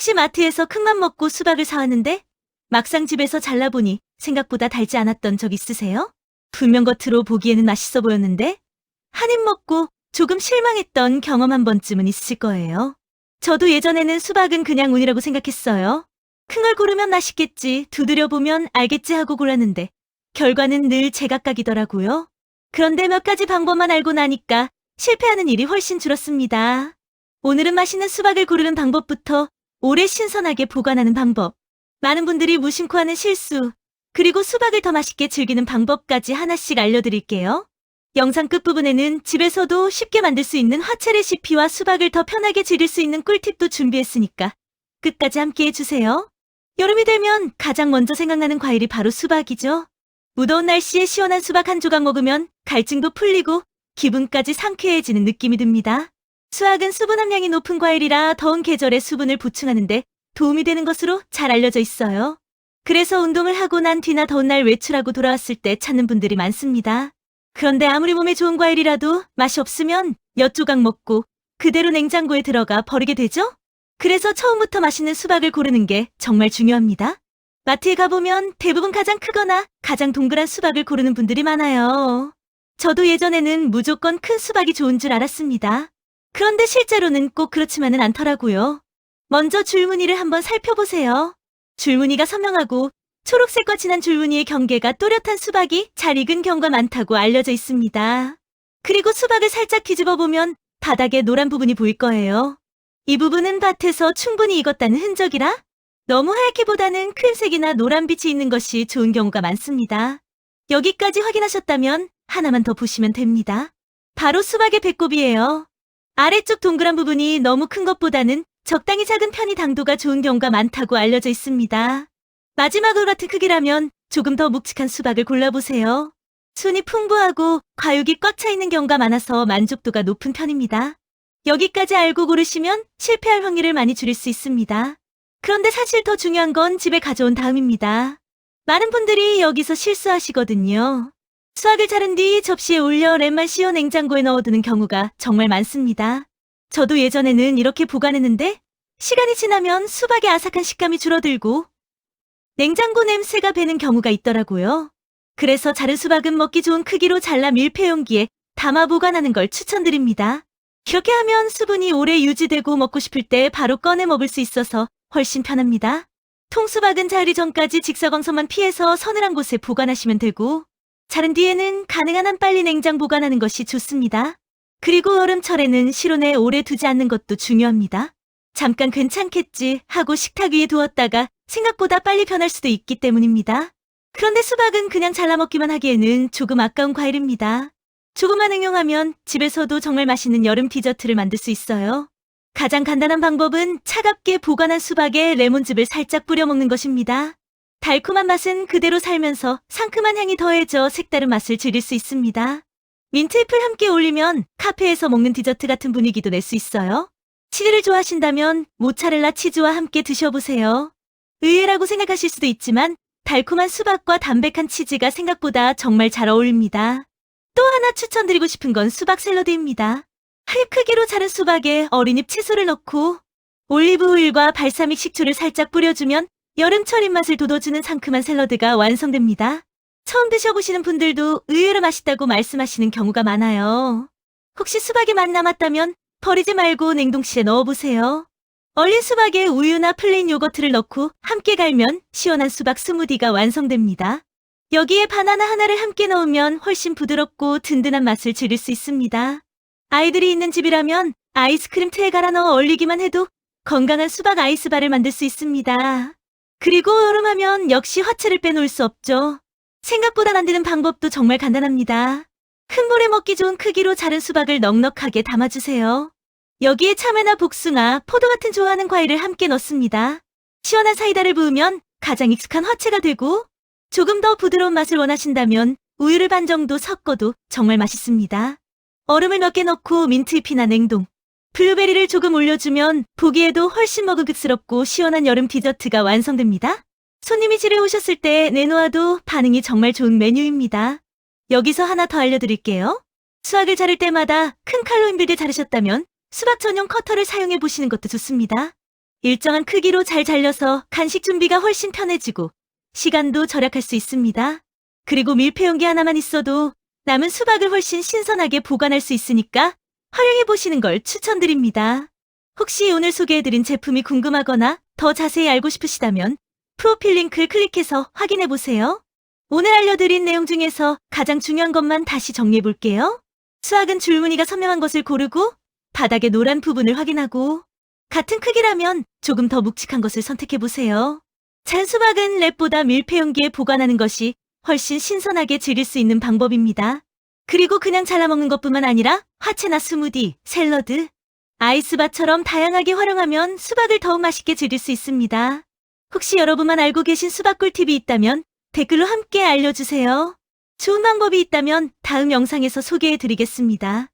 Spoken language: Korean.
혹시 마트에서 큰맘 먹고 수박을 사왔는데 막상 집에서 잘라보니 생각보다 달지 않았던 적 있으세요? 분명 겉으로 보기에는 맛있어 보였는데 한 입 먹고 조금 실망했던 경험 한 번쯤은 있을 거예요. 저도 예전에는 수박은 그냥 운이라고 생각했어요. 큰 걸 고르면 맛있겠지, 두드려보면 알겠지 하고 골랐는데 결과는 늘 제각각이더라고요. 그런데 몇 가지 방법만 알고 나니까 실패하는 일이 훨씬 줄었습니다. 오늘은 맛있는 수박을 고르는 방법부터 오래 신선하게 보관하는 방법, 많은 분들이 무심코 하는 실수, 그리고 수박을 더 맛있게 즐기는 방법까지 하나씩 알려드릴게요. 영상 끝부분에는 집에서도 쉽게 만들 수 있는 화채 레시피와 수박을 더 편하게 즐길 수 있는 꿀팁도 준비했으니까 끝까지 함께 해주세요. 여름이 되면 가장 먼저 생각나는 과일이 바로 수박이죠. 무더운 날씨에 시원한 수박 한 조각 먹으면 갈증도 풀리고 기분까지 상쾌해지는 느낌이 듭니다. 수박은 수분 함량이 높은 과일이라 더운 계절에 수분을 보충하는 데 도움이 되는 것으로 잘 알려져 있어요. 그래서 운동을 하고 난 뒤나 더운 날 외출하고 돌아왔을 때 찾는 분들이 많습니다. 그런데 아무리 몸에 좋은 과일이라도 맛이 없으면 몇 조각 먹고 그대로 냉장고에 들어가 버리게 되죠? 그래서 처음부터 맛있는 수박을 고르는 게 정말 중요합니다. 마트에 가보면 대부분 가장 크거나 가장 동그란 수박을 고르는 분들이 많아요. 저도 예전에는 무조건 큰 수박이 좋은 줄 알았습니다. 그런데 실제로는 꼭 그렇지만은 않더라고요. 먼저 줄무늬를 한번 살펴보세요. 줄무늬가 선명하고 초록색과 진한 줄무늬의 경계가 또렷한 수박이 잘 익은 경우가 많다고 알려져 있습니다. 그리고 수박을 살짝 뒤집어 보면 바닥에 노란 부분이 보일 거예요. 이 부분은 밭에서 충분히 익었다는 흔적이라 너무 하얗기보다는 크림색이나 노란빛이 있는 것이 좋은 경우가 많습니다. 여기까지 확인하셨다면 하나만 더 보시면 됩니다. 바로 수박의 배꼽이에요. 아래쪽 동그란 부분이 너무 큰 것보다는 적당히 작은 편이 당도가 좋은 경우가 많다고 알려져 있습니다. 마지막으로 같은 크기라면 조금 더 묵직한 수박을 골라보세요. 순이 풍부하고 과육이 꽉 차 있는 경우가 많아서 만족도가 높은 편입니다. 여기까지 알고 고르시면 실패할 확률을 많이 줄일 수 있습니다. 그런데 사실 더 중요한 건 집에 가져온 다음입니다. 많은 분들이 여기서 실수하시거든요. 수박을 자른 뒤 접시에 올려 랩만 씌워 냉장고에 넣어두는 경우가 정말 많습니다. 저도 예전에는 이렇게 보관했는데 시간이 지나면 수박의 아삭한 식감이 줄어들고 냉장고 냄새가 배는 경우가 있더라고요. 그래서 자른 수박은 먹기 좋은 크기로 잘라 밀폐 용기에 담아 보관하는 걸 추천드립니다. 이렇게 하면 수분이 오래 유지되고 먹고 싶을 때 바로 꺼내 먹을 수 있어서 훨씬 편합니다. 통수박은 자르기 전까지 직사광선만 피해서 서늘한 곳에 보관하시면 되고 자른 뒤에는 가능한 한 빨리 냉장 보관하는 것이 좋습니다. 그리고 여름철에는 실온에 오래 두지 않는 것도 중요합니다. 잠깐 괜찮겠지 하고 식탁 위에 두었다가 생각보다 빨리 변할 수도 있기 때문입니다. 그런데 수박은 그냥 잘라 먹기만 하기에는 조금 아까운 과일입니다. 조금만 응용하면 집에서도 정말 맛있는 여름 디저트를 만들 수 있어요. 가장 간단한 방법은 차갑게 보관한 수박에 레몬즙을 살짝 뿌려 먹는 것입니다. 달콤한 맛은 그대로 살면서 상큼한 향이 더해져 색다른 맛을 즐길 수 있습니다. 민트잎을 함께 올리면 카페에서 먹는 디저트 같은 분위기도 낼 수 있어요. 치즈를 좋아하신다면 모차렐라 치즈와 함께 드셔보세요. 의외라고 생각하실 수도 있지만 달콤한 수박과 담백한 치즈가 생각보다 정말 잘 어울립니다. 또 하나 추천드리고 싶은 건 수박 샐러드입니다. 한 입 크기로 자른 수박에 어린잎 채소를 넣고 올리브 오일과 발사믹 식초를 살짝 뿌려주면 여름철 입맛을 돋워주는 상큼한 샐러드가 완성됩니다. 처음 드셔보시는 분들도 의외로 맛있다고 말씀하시는 경우가 많아요. 혹시 수박이 맛 남았다면 버리지 말고 냉동실에 넣어보세요. 얼린 수박에 우유나 플레인 요거트를 넣고 함께 갈면 시원한 수박 스무디가 완성됩니다. 여기에 바나나 하나를 함께 넣으면 훨씬 부드럽고 든든한 맛을 즐길 수 있습니다. 아이들이 있는 집이라면 아이스크림 트에 갈아 넣어 얼리기만 해도 건강한 수박 아이스바를 만들 수 있습니다. 그리고 여름하면 역시 화채를 빼놓을 수 없죠. 생각보다 만드는 방법도 정말 간단합니다. 큰 볼에 먹기 좋은 크기로 자른 수박을 넉넉하게 담아주세요. 여기에 참외나 복숭아, 포도 같은 좋아하는 과일을 함께 넣습니다. 시원한 사이다를 부으면 가장 익숙한 화채가 되고 조금 더 부드러운 맛을 원하신다면 우유를 반 정도 섞어도 정말 맛있습니다. 얼음을 몇 개 넣고 민트잎이나 냉동, 블루베리를 조금 올려주면 보기에도 훨씬 먹음직스럽고 시원한 여름 디저트가 완성됩니다. 손님이 집에 오셨을 때 내놓아도 반응이 정말 좋은 메뉴입니다. 여기서 하나 더 알려드릴게요. 수박을 자를 때마다 큰 칼로 힘들게 자르셨다면 수박 전용 커터를 사용해 보시는 것도 좋습니다. 일정한 크기로 잘 잘려서 간식 준비가 훨씬 편해지고 시간도 절약할 수 있습니다. 그리고 밀폐용기 하나만 있어도 남은 수박을 훨씬 신선하게 보관할 수 있으니까 활용해 보시는 걸 추천드립니다. 혹시 오늘 소개해드린 제품이 궁금하거나 더 자세히 알고 싶으시다면 프로필 링크를 클릭해서 확인해 보세요. 오늘 알려드린 내용 중에서 가장 중요한 것만 다시 정리해 볼게요. 수박은 줄무늬가 선명한 것을 고르고 바닥의 노란 부분을 확인하고 같은 크기라면 조금 더 묵직한 것을 선택해 보세요. 잔수박은 랩보다 밀폐용기에 보관하는 것이 훨씬 신선하게 즐길 수 있는 방법입니다. 그리고 그냥 잘라 먹는 것뿐만 아니라 화채나 스무디, 샐러드, 아이스바처럼 다양하게 활용하면 수박을 더욱 맛있게 즐길 수 있습니다. 혹시 여러분만 알고 계신 수박 꿀팁이 있다면 댓글로 함께 알려주세요. 좋은 방법이 있다면 다음 영상에서 소개해 드리겠습니다.